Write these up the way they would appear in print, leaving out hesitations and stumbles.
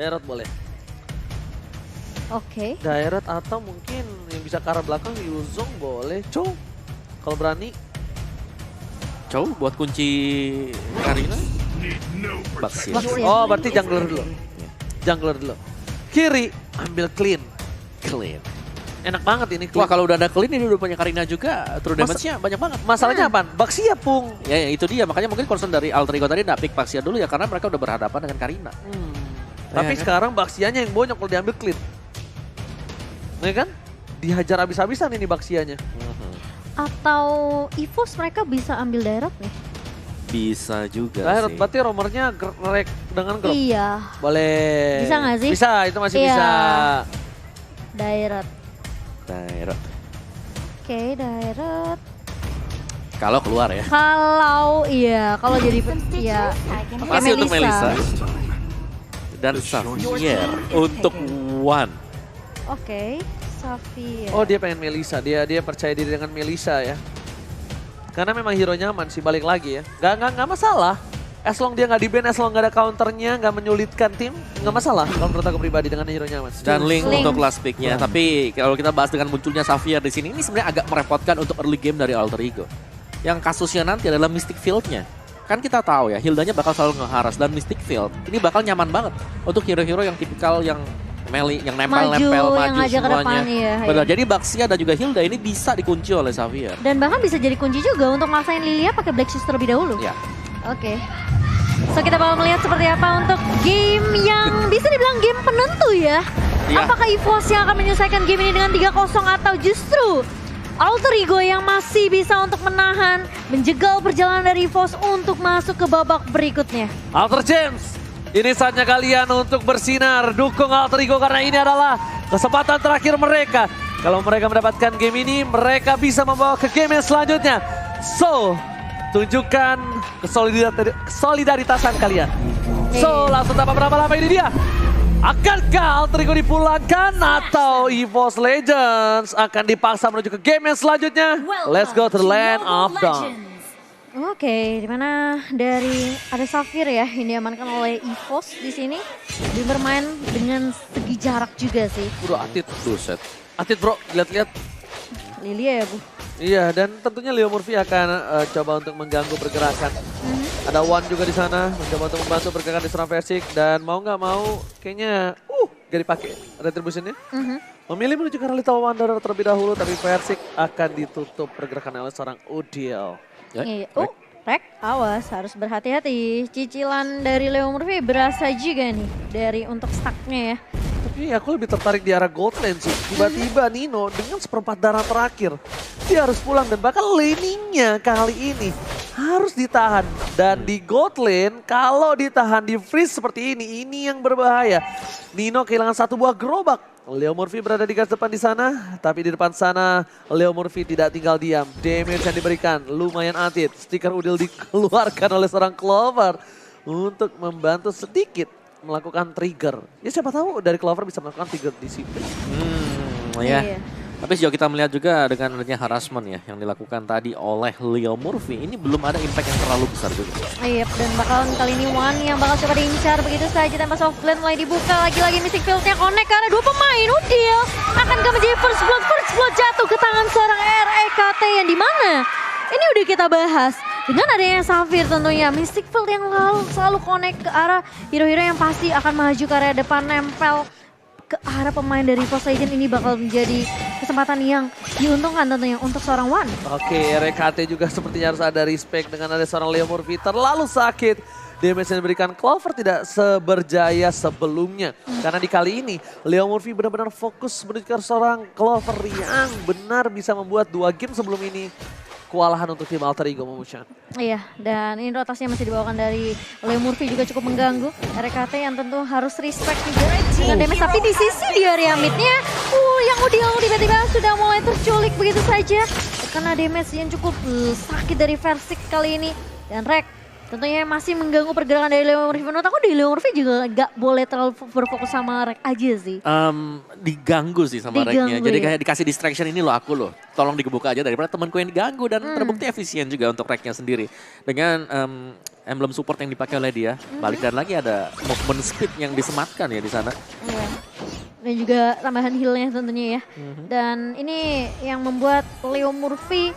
Daerot boleh. Oke. Daerot atau mungkin yang bisa ke arah belakang Yuzong boleh. Chow, kalau berani. Chow buat kunci Karina. Baxia. Baxia. Oh, berarti jungler dulu. Jungler dulu. Kiri, ambil clean. Clean. Enak banget ini Wah clean. kalau udah ada clean ini udah punya Karina juga. True damage-nya banyak banget. Masalahnya apa? Baxia pung. Ya itu dia, makanya mungkin concern dari Alter Ego tadi nggak pick Baxia dulu ya. Karena mereka udah berhadapan dengan Karina. Tapi kan? sekarang Baxianya yang bonyok kalau diambil clean. Ya kan? Dihajar habis-habisan ini Baxianya. Atau EVOS mereka bisa ambil Daerot nih? Bisa juga Daerot sih. berarti romernya nge-rek dengan grok. Iya. Boleh. Bisa nggak sih? Bisa, itu masih Iya. bisa. Daerot. Daerah. Oke, Daerot. Kalau keluar ya. Kalau jadi ya. Masih untuk Melissa. Dan Xavier untuk One. Oke, Xavier. Oh dia pengen Melissa, dia percaya diri dengan Melissa ya. Karena memang hero nyaman sih, balik lagi ya. Gak masalah. As long dia gak di-ban, as long gak ada counternya, gak menyulitkan tim, gak masalah kalau menurut aku pribadi dengan hero nyaman. Dan Link Link. untuk last pick-nya. Tapi kalau kita bahas dengan munculnya Xavier di sini, ini sebenarnya agak merepotkan untuk early game dari Alter Ego. Yang kasusnya nanti adalah Mystic Field-nya. Kan kita tahu ya, Hildanya bakal selalu ngeharas dan Mystic Field ini bakal nyaman banget untuk hero-hero yang tipikal yang melee, yang nempel-nempel, yang maju ngajak ke depan, semuanya. iya, Benar, iya. jadi Baxia dan juga Hilda ini bisa dikunci oleh Xavier. Dan bahkan bisa jadi kunci juga untuk maksain Lilia pakai Black Shoes terlebih dahulu. Ya. Oke. So kita bakal melihat seperti apa untuk game yang bisa dibilang game penentu ya. Iya. Apakah EVOS yang akan menyelesaikan game ini dengan 3-0 atau justru Alter Ego yang masih bisa untuk menahan, menjegal perjalanan dari EVOS untuk masuk ke babak berikutnya. Alter James, ini saatnya kalian untuk bersinar, dukung Alter Ego karena ini adalah kesempatan terakhir mereka. Kalau mereka mendapatkan game ini, mereka bisa membawa ke game yang selanjutnya. So, tunjukkan kesolidaritasan kalian. So, langsung tanpa berlama-lama ini dia. Akankah Alter Ego dipulangkan atau EVOS Legends akan dipaksa menuju ke game yang selanjutnya? Let's go to the land of dawn. Oke, dimana dari ada Xavier ya yang diamankan oleh EVOS di sini. Dia bermain dengan segi jarak juga sih. Udah Atit. Buset. Atit bro, lihat-lihat. Lilia ya Bu. Iya, dan tentunya Leo Murphy akan coba untuk mengganggu pergerakan. Ada Wan juga di sana, mencoba untuk membantu pergerakan di seorang Versik. Dan mau nggak mau, kayaknya gak dipakai retributionnya. Memilih menuju ke arah Little Wanderer terlebih dahulu, tapi Versik akan ditutup pergerakan oleh seorang Udyr. Ya, Iya. baik. Rek, awas harus berhati-hati. Cicilan dari Leo Murphy berasa juga nih dari untuk stacknya ya. Tapi aku lebih tertarik di arah gold lane sih. Tiba-tiba Nino dengan seperempat darah terakhir, dia harus pulang dan bahkan laningnya kali ini harus ditahan. Dan di gold lane kalau ditahan di freeze seperti ini yang berbahaya. Nino kehilangan satu buah gerobak. Leo Murphy berada di garis depan di sana, tapi di depan sana Leo Murphy tidak tinggal diam. Damage yang diberikan lumayan Atit. Stiker Udil dikeluarkan oleh seorang Clover untuk membantu sedikit melakukan trigger. Ya siapa tahu dari Clover bisa melakukan trigger di sini. Ya. Iya. Tapi sejauh kita melihat juga dengan adanya harassment ya yang dilakukan tadi oleh Leo Murphy, ini belum ada impact yang terlalu besar juga. Iya, dan bakalan kali ini Wan yang bakal coba diincar begitu saja tanpa soft lane mulai dibuka. Lagi-lagi Mystic Field-nya connect karena dua pemain. Udyr akankah menjadi first blood jatuh ke tangan seorang REKT yang dimana? Ini udah kita bahas. Dengan adanya Xavier tentunya, Mystic Field yang selalu connect ke arah hero-hero yang pasti akan maju ke area depan, nempel ke arah pemain dari EVOS Legends. Ini bakal menjadi kesempatan yang diuntungkan tentunya untuk seorang Wan. Oke, RKT juga sepertinya harus ada respect dengan ada seorang Leo Murphy terlalu sakit. Damage yang diberikan Clover tidak seberjaya sebelumnya. Karena di kali ini Leo Murphy benar-benar fokus menuju ke seorang Clover yang benar bisa membuat 2 game sebelum ini kewalahan untuk tim Alter Ego Motion. Iya, dan ini rotasinya masih dibawakan dari Leo Murphy juga cukup mengganggu. RKT yang tentu harus respect juga dengan damage. Tapi di sisi di area mid-nya, yang Udyr tiba-tiba sudah mulai terculik begitu saja. Karena damage yang cukup sakit dari Versik kali ini. Dan Rek tentunya masih mengganggu pergerakan dari Leo Murphy. Menurut aku di Leo Murphy juga gak boleh terlalu berfokus sama Rek aja sih. Diganggu sih sama Diganggu, Reknya. Jadi ya. kayak dikasih distraction ini loh aku loh. Tolong dibuka aja daripada temanku yang diganggu dan terbukti efisien juga untuk Reknya sendiri. Dengan emblem support yang dipakai oleh dia. Balik dan lagi ada movement speed yang disematkan ya di sana. Iya. Dan juga tambahan heal-nya tentunya ya. Dan ini yang membuat Leo Murphy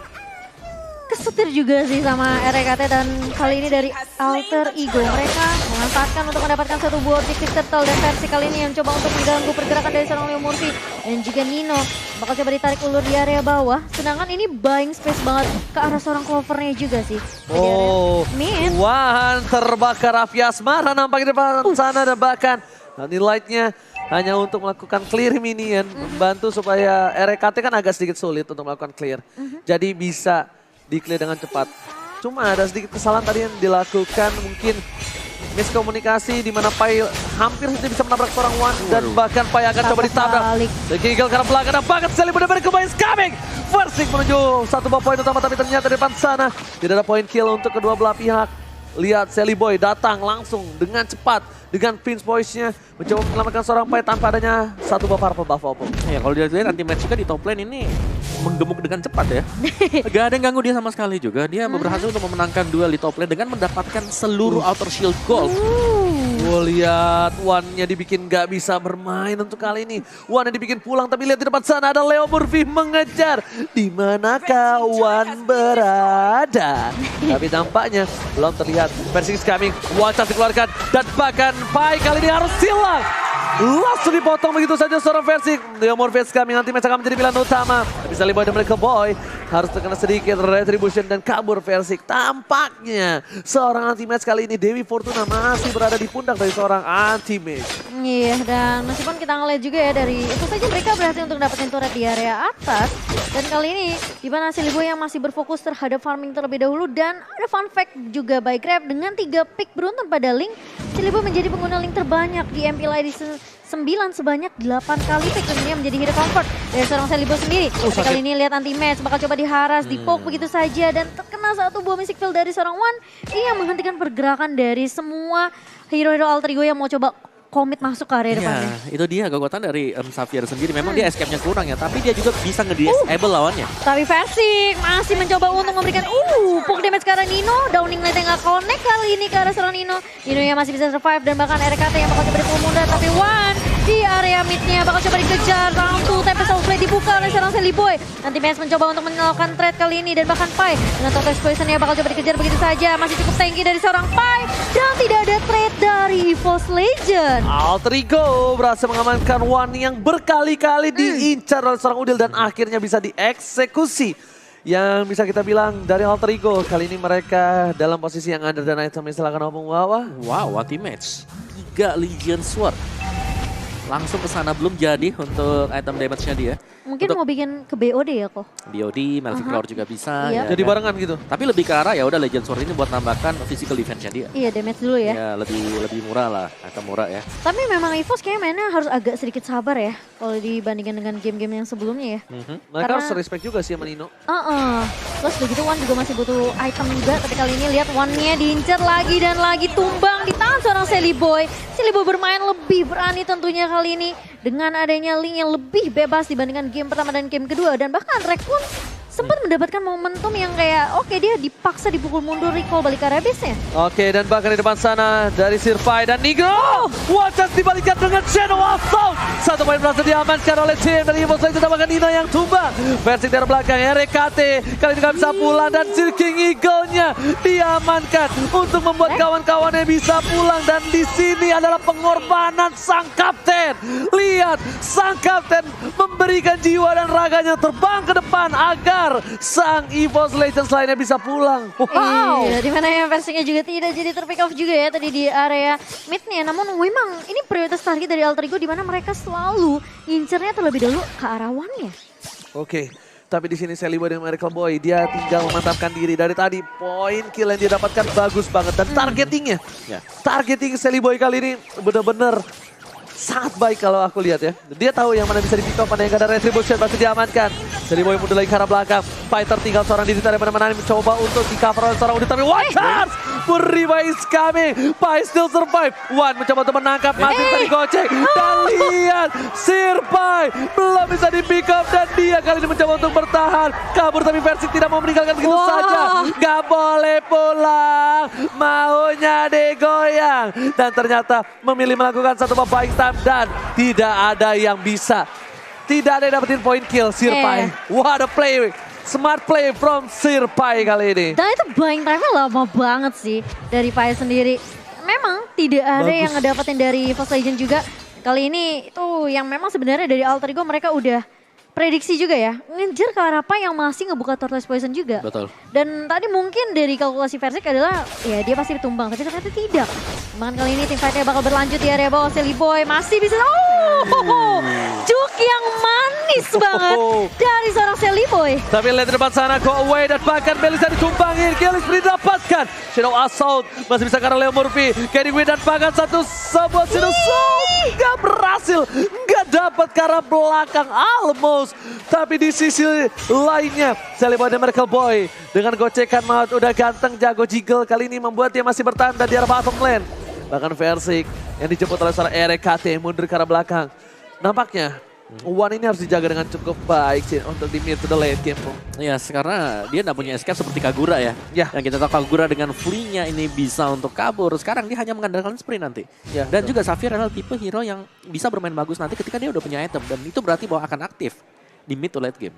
kesetir juga sih sama REKT, dan kali ini dari Alter Ego mereka memanfaatkan untuk mendapatkan satu buah objektif turtle, dan versi kali ini yang coba untuk mengganggu pergerakan dari seorang Leo Murphy dan juga Nino bakal coba ditarik ulur di area bawah, sedangkan ini buying space banget ke arah seorang Clovernya juga sih. Oh, mid. Wahan terbakar Raffi Asmara nampak di depan sana, dan bahkan nanti lightnya hanya untuk melakukan clear minion, membantu supaya REKT kan agak sedikit sulit untuk melakukan clear. Jadi bisa di-clear dengan cepat. Cuma ada sedikit kesalahan tadi yang dilakukan, mungkin miskomunikasi di mana Pai hampir saja bisa menabrak seorang Wan, dan bahkan Pai akan coba ditabrak. The Eagle karena belakang, dan bahkan sekali benar-benar kembali coming. Versing menuju satu buah poin utama, tapi ternyata di depan sana tidak ada poin kill untuk kedua belah pihak. Lihat Sally Boy datang langsung dengan cepat dengan pinch voice-nya mencoba menyelamatkan seorang Pai tanpa adanya satu buah purple buff opung. Ya kalau dilihat anti-match juga di top lane ini menggemuk dengan cepat ya. Gak ada yang ganggu dia sama sekali juga. Dia berhasil untuk memenangkan duel di top lane dengan mendapatkan seluruh outer shield gold. Lihat Wan-nya dibikin gak bisa bermain untuk kali ini. Wan-nya dibikin pulang, tapi lihat di depan sana ada Leo Murphy mengejar. Di manakah Wan berada? Tapi tampaknya belum terlihat. Versing is coming, Wacas dikeluarkan, dan bahkan Pai kali ini harus silang. Langsung dipotong begitu saja seorang Versing. Leo Murphy is coming, nanti match akan menjadi pilihan utama. Tapi Sally Boy dan mereka Boy harus terkena sedikit retribution dan kabur Versing. Tampaknya seorang anti-match kali ini Dewi Fortuna masih berada di pundak dari seorang anti-match. Iya, dan meskipun kita ngeliat juga ya dari itu saja mereka berhasil untuk dapetin turret di area atas. Dan kali ini di mana Sally Boy yang masih berfokus terhadap farming terlebih dahulu, dan ada fun fact juga by Grab dengan 3 pick beruntun pada Link. Sally Boy menjadi pengguna Link terbanyak di MPL di 9 sebanyak 8 kali pick, tentunya menjadi hero comfort dari seorang Sally Boy sendiri. Tapi kali ini lihat anti-match bakal coba diharas, di-poke begitu saja, dan terkena satu buah Mystic Field dari seorang Wan. Ia menghentikan pergerakan dari semua hero-hero Alter Ego yang mau coba komit masuk ke area depannya. Itu dia kekuatan dari Xavier sendiri. Memang dia escape-nya kurang ya, tapi dia juga bisa nge-disable lawannya. Tapi Versing masih mencoba untuk memberikan poke damage ke arah Nino. Downing Light yang gak connect kali ini ke arah seorang Nino. Nino yang masih bisa survive, dan bahkan RKT yang bakal coba dipukul mundur. Tapi Wan di area midnya bakal coba dikejar. Langsung Tempest of Play dibuka oleh seorang Sally Boy. Nanti Mens mencoba untuk melakukan trade kali ini, dan bahkan Pai dengan Total Poison-nya bakal coba dikejar begitu saja. Masih cukup tanky dari seorang Pai, dan tidak ada trade dari EVOS Legend. Alter Ego berhasil mengamankan Wan yang berkali-kali diincar oleh seorang Udil, dan akhirnya bisa dieksekusi. Yang bisa kita bilang dari Alter Ego, kali ini mereka dalam posisi yang under, dan item silakan ngomong bawah. Wow, anti-match. 3 Legion Sword. Langsung ke sana, belum jadi untuk item damage-nya dia. Mungkin Untuk mau bikin ke BOD ya kok. BOD, Melvin Flower juga bisa. Iya. Ya, Jadi kan? barengan gitu. Tapi lebih ke arah ya udah Legend Sword ini buat nambahkan physical defense-nya dia. Iya, damage dulu ya. Ya lebih murah lah, item murah ya. Tapi memang EVOS kayaknya mainnya harus agak sedikit sabar ya kalau dibandingkan dengan game-game yang sebelumnya ya. Mereka Karena- harus respect juga sih sama Nino. Terus begitu Wan juga masih butuh item juga, tapi kali ini lihat Wan-nya diincar lagi dan lagi, tumbang di tangan seorang Sally Boy. Sally Boy bermain lebih berani tentunya kali ini dengan adanya Link yang lebih bebas dibandingkan game pertama dan game kedua, dan bahkan Raccoon sempat mendapatkan momentum yang kayak oke, dia dipaksa dipukul mundur, recall balik ke area base-nya. Oke, dan bahkan di depan sana dari Sirfai dan Nigro. Wacas dibalikan dengan Shadow Assault. Satu poin berhasil diamankan oleh tim dari EVOS Legends, bahkan Nino yang tumbang. Versi dari belakang RKT kali ini gak bisa pulang, dan King Eagle-nya diamankan untuk membuat kawan-kawannya bisa pulang, dan di sini adalah pengorbanan sang kapten. Lihat, sang kapten memberikan jiwa dan raganya terbang ke depan agar sang EVOS Legends lainnya bisa pulang. Wow. Iya, dimana yang versinya juga tidak jadi terpick off juga ya tadi di area mid-nya. Namun memang ini prioritas target dari Alter Ego, di mana mereka selalu ngincernya terlebih dahulu ke arah Wan-nya. Oke, tapi di sini Sally Boy dan Miracle Boy, dia tinggal memantapkan diri. Dari tadi poin kill yang dia dapatkan bagus banget, dan targetingnya, targeting Sally Boy kali ini benar-benar sangat baik kalau aku lihat ya. Dia tahu yang mana bisa di pick up, mana yang gak ada retribution, pasti diamankan. Seliboy mundur lagi ke arah belakang. Fighter tinggal seorang diri dari mana-mana mencoba untuk di cover oleh seorang Udit. Tapi one chance! Muriba is coming. Pai still survive. One mencoba untuk menangkap. Masih bisa digocek. Dan lihat Sirpai belum bisa di pick up. Dan dia kali ini mencoba untuk bertahan. Kabur tapi Versik tidak mau meninggalkan begitu saja. Gak boleh pulang. Maunya digoyang. Dan ternyata memilih melakukan satu buying time. Dan tidak ada yang bisa. Tidak ada yang dapetin point kill Sirpai. What a play. Smart play from Sirpai kali ini. Dan itu buying time-nya lama banget sih dari Pai sendiri. Memang tidak ada yang ngedapetin dari First Legend juga. Kali ini itu yang memang sebenarnya dari Alter Ego mereka udah prediksi juga ya. Ngejar ke arah Pai yang masih ngebuka Turtles Poison juga. Betul. Dan tadi mungkin dari kalkulasi Versik adalah ya dia pasti ditumbang. Tapi ternyata tidak. Bahkan kali ini tim fight-nya bakal berlanjut di area bawah. Seliboy masih bisa. Juk yang manis banget dari seorang Seliboy. Tapi lihat di depan sana, go away dan bahkan Melissa ditumbangin. Killis didapatkan. Shadow Assault masih bisa karena Leo Murphy. Kenny Win dan bahkan sebuah Shadow Assault. Gak berhasil, gak dapat ke arah belakang almost. Tapi di sisi lainnya, Seliboy dan Miracle Boy dengan gocekan maut udah ganteng jago jiggle kali ini membuat dia masih bertahan dan di arah bottom lane. Bahkan Versik yang dijemput oleh seorang RKT mundur ke arah belakang. Nampaknya One ini harus dijaga dengan cukup baik sih untuk di mid to the late game. Yes, karena dia nggak punya escape seperti Kagura ya. Yang kita tahu Kagura dengan flee-nya ini bisa untuk kabur. Sekarang dia hanya mengandalkan sprint nanti. Dan juga Xavier adalah tipe hero yang bisa bermain bagus nanti ketika dia udah punya item. Dan itu berarti bahwa akan aktif di mid to late game.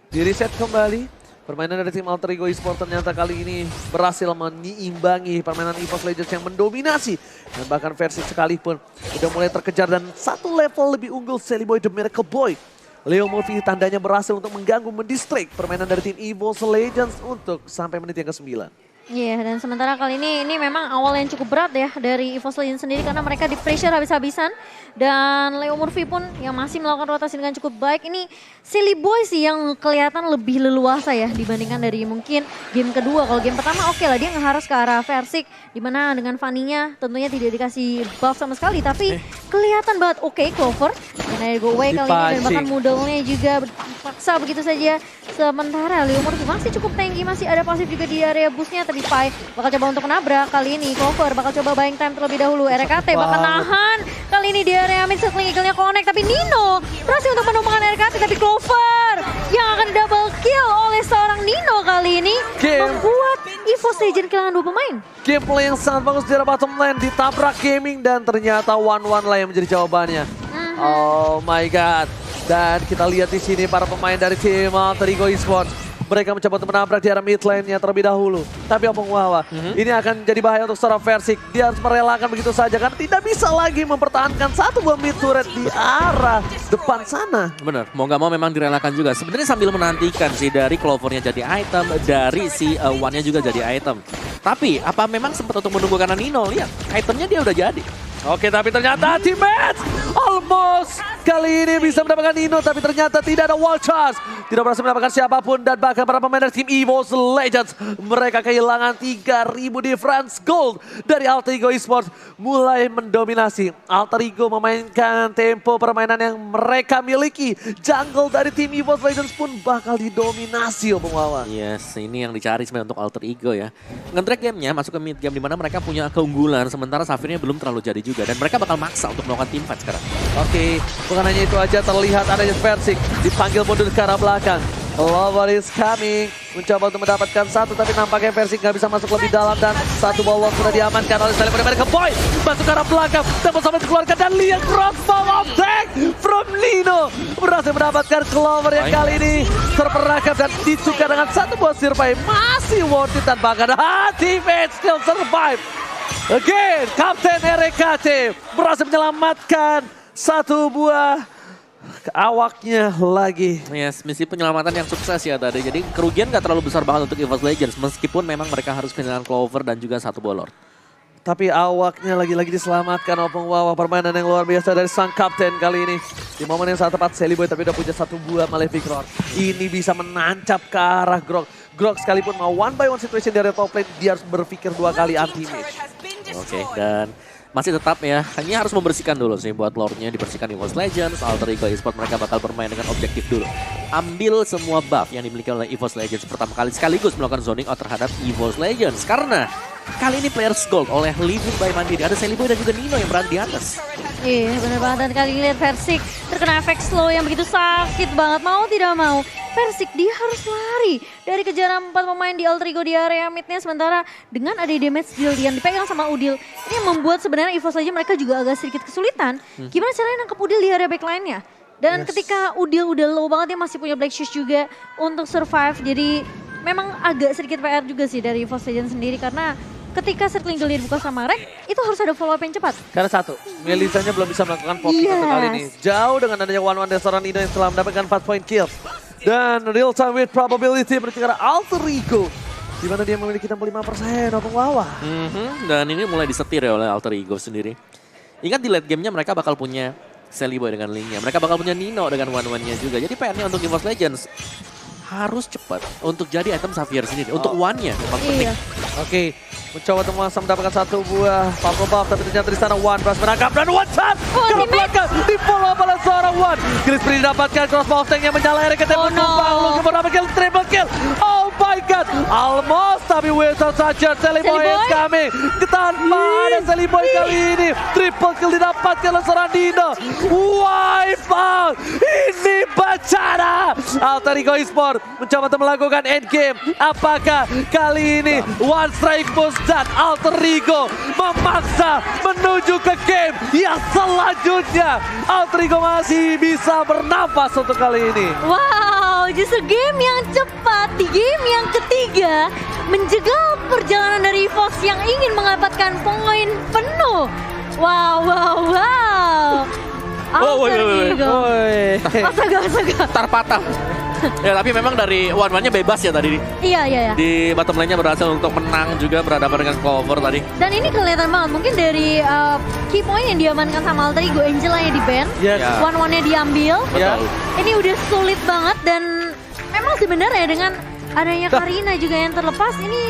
Di reset kembali. Permainan dari tim Alter Ego Esports ternyata kali ini berhasil menyeimbangi permainan EVOS Legends yang mendominasi. Dan bahkan versi sekalipun udah mulai terkejar dan satu level lebih unggul Seliboy The Miracle Boy. Leo Murphy tandanya berhasil untuk mengganggu, mendistract permainan dari tim EVOS Legends untuk sampai menit yang ke-9. Iya, dan sementara kali ini memang awal yang cukup berat ya dari EVOS Legends sendiri karena mereka di pressure habis-habisan. Dan Leo Murphy pun yang masih melakukan rotasi dengan cukup baik. Ini Seliboy sih yang kelihatan lebih leluasa ya dibandingkan dari mungkin game kedua. Kalau game pertama oke lah dia ngeharus ke arah Versik. Dimana dengan Fanny-nya tentunya tidak dikasih buff sama sekali. Tapi kelihatan banget Clover. Dan ada go away kali ini dan bahkan Moodle-nya juga paksa begitu saja. Sementara Leo Murphy masih cukup tanky, masih ada pasif juga di area boostnya. Tapi Pai bakal coba untuk menabrak kali ini. Clover bakal coba buying time terlebih dahulu. RKT bakal nahan. Kali ini di area mid settling eagle-nya connect. Tapi Nino berhasil untuk menumbangkan RKT. Tapi Clover yang akan double kill oleh seorang Nino kali ini. Membuat EVOS Legends kehilangan 2 pemain. Gameplay yang sangat bagus di arah bottom lane. Ditabrak gaming dan ternyata 1-1 lah yang menjadi jawabannya. Oh my god. Dan kita lihat di sini para pemain dari tim Alter Ego Esports. Mereka mencoba untuk menabrak di arah mid lane-nya terlebih dahulu. Tapi Opung Wawa, ini akan jadi bahaya untuk seorang Versik. Dia harus merelakan begitu saja karena tidak bisa lagi mempertahankan satu buah mid turret di arah depan sana. Bener, mau nggak mau memang direlakan juga. Sebenarnya sambil menantikan sih dari Clover-nya jadi item, dari si One-nya juga jadi item. Tapi apa memang sempat untuk menunggu karena Nino? Lihat, itemnya dia udah jadi. Oke, tapi ternyata teammates almost kali ini bisa mendapatkan Nino, tapi ternyata tidak ada wall charge. Tidak berhasil mendapatkan siapapun dan bahkan para pemain dari tim EVOS Legends. Mereka kehilangan 3.000 difference gold dari Alter Ego Esports. Mulai mendominasi. Alter Ego memainkan tempo permainan yang mereka miliki. Jungle dari tim EVOS Legends pun bakal didominasi, Opung Wawa. Yes, ini yang dicari sebenarnya untuk Alter Ego ya. Nge-drag gamenya masuk ke mid game dimana mereka punya keunggulan. Sementara Xaviernya belum terlalu jadi juga. Dan mereka bakal maksa untuk melakukan team fight sekarang. Oke, bukan hanya itu aja, terlihat adanya Versik dipanggil mundur ke arah belakang. Clover is coming, mencoba untuk mendapatkan satu, tapi nampaknya Versik nggak bisa masuk lebih dalam dan satu ball sudah diamankan oleh Seliboy Miracle Boy. Masuk ke arah belakang, dapat sampai dikeluarkan dan lihat crossbow attack from Nino. Berhasil mendapatkan Clover yang kali ini terperangkap dan ditukar dengan satu buah Sirpai. Masih worth it dan bahkan teammate still survive. Again, Kapten RKT berhasil menyelamatkan satu buah awaknya lagi. Yes, misi penyelamatan yang sukses ya tadi. Jadi kerugian gak terlalu besar banget untuk EVOS Legends. Meskipun memang mereka harus kehilangan Clover dan juga satu bolor. Tapi awaknya lagi-lagi diselamatkan. Opung Wawa, permainan yang luar biasa dari sang kapten kali ini. Di momen yang sangat tepat, Seliboy tapi udah punya satu buah Malefic Roar. Ini bisa menancap ke arah Grok. Grok sekalipun mau one by one situation dari top lane, dia harus berpikir 2 kali anti-mage. Oke, dan masih tetap ya, hanya harus membersihkan dulu sih buat lore-nya, dibersihkan EVOS Legends, Alter Ego Esports mereka bakal bermain dengan objektif dulu. Ambil semua buff yang dimiliki oleh EVOS Legends pertama kali sekaligus melakukan zoning out terhadap EVOS Legends. Karena kali ini Players Gold oleh Living by Mandiri, ada Seliboy dan juga Nino yang berada di atas. Iya bener banget, dan kali ini lihat Versik terkena efek slow yang begitu sakit banget, mau tidak mau. Versik dia harus lari dari kejaran 4 pemain di Alter Ego di area midnya, sementara dengan ada damage deal yang dipegang sama Udil, ini yang membuat sebenarnya EVOS aja mereka juga agak sedikit kesulitan. Gimana caranya nangkep Udil di area backline-nya? Dan ketika Udil udah low banget, dia masih punya Black Shoes juga untuk survive, jadi memang agak sedikit PR juga sih dari EVOS Legends sendiri, karena ketika circling gear dibuka sama Rek, itu harus ada follow up yang cepat. Karena satu, Melisanya belum bisa melakukan poking untuk kali ini. Jauh dengan adanya one-one dari seorang Nino yang telah mendapatkan 4 point kill. Dan real time with probability menuju ke arah Alter Ego, di mana dia memiliki 65% Opung Wawa. Dan ini mulai disetir ya oleh Alter Ego sendiri. Ingat di late game-nya mereka bakal punya Seliboy dengan Link-nya. Mereka bakal punya Nino dengan one-one-nya juga. Jadi PR-nya untuk EVOS Legends harus cepat untuk jadi item Xavier sendiri. Untuk one-nya memang penting. Oke, mencoba untuk langsung mendapatkan satu buah Falco Buff, tapi ternyata di sana One berhasil menangkap dan one shot ke belakang di follow up oleh seorang One. Crispy didapatkan, crossbow tank yang menyala Eric Ketem menumpang, Luke berapa kill, triple kill. Oh my god, almost tapi without Sacher, Seliboy is coming. Tanpa ada Seliboy kali ini, triple kill didapatkan oleh seorang Dino. Wipe out, ini bencana. Alter Ego Esports mencoba untuk melakukan endgame. Apakah kali ini One Strike Push dan Alter Ego memaksa menuju ke game yang selanjutnya? Alter Ego masih bisa bernafas untuk kali ini. Wow, justru game yang cepat di game yang ketiga menjegal perjalanan dari EVOS yang ingin mendapatkan poin penuh. Wow, wow, wow. Alter Ego. Astaga. Tar patah. Ya tapi memang dari one-one-nya bebas ya tadi. Iya. Di bottom lane-nya berhasil untuk menang juga, berhadapan dengan Clover tadi. Dan ini kelihatan banget, mungkin dari key point yang diamankan sama Alter Ego, Angela-nya di ban, one-one-nya diambil. Ini udah sulit banget, dan memang sebenarnya dengan adanya Karina juga yang terlepas, ini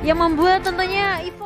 yang membuat tentunya EVOS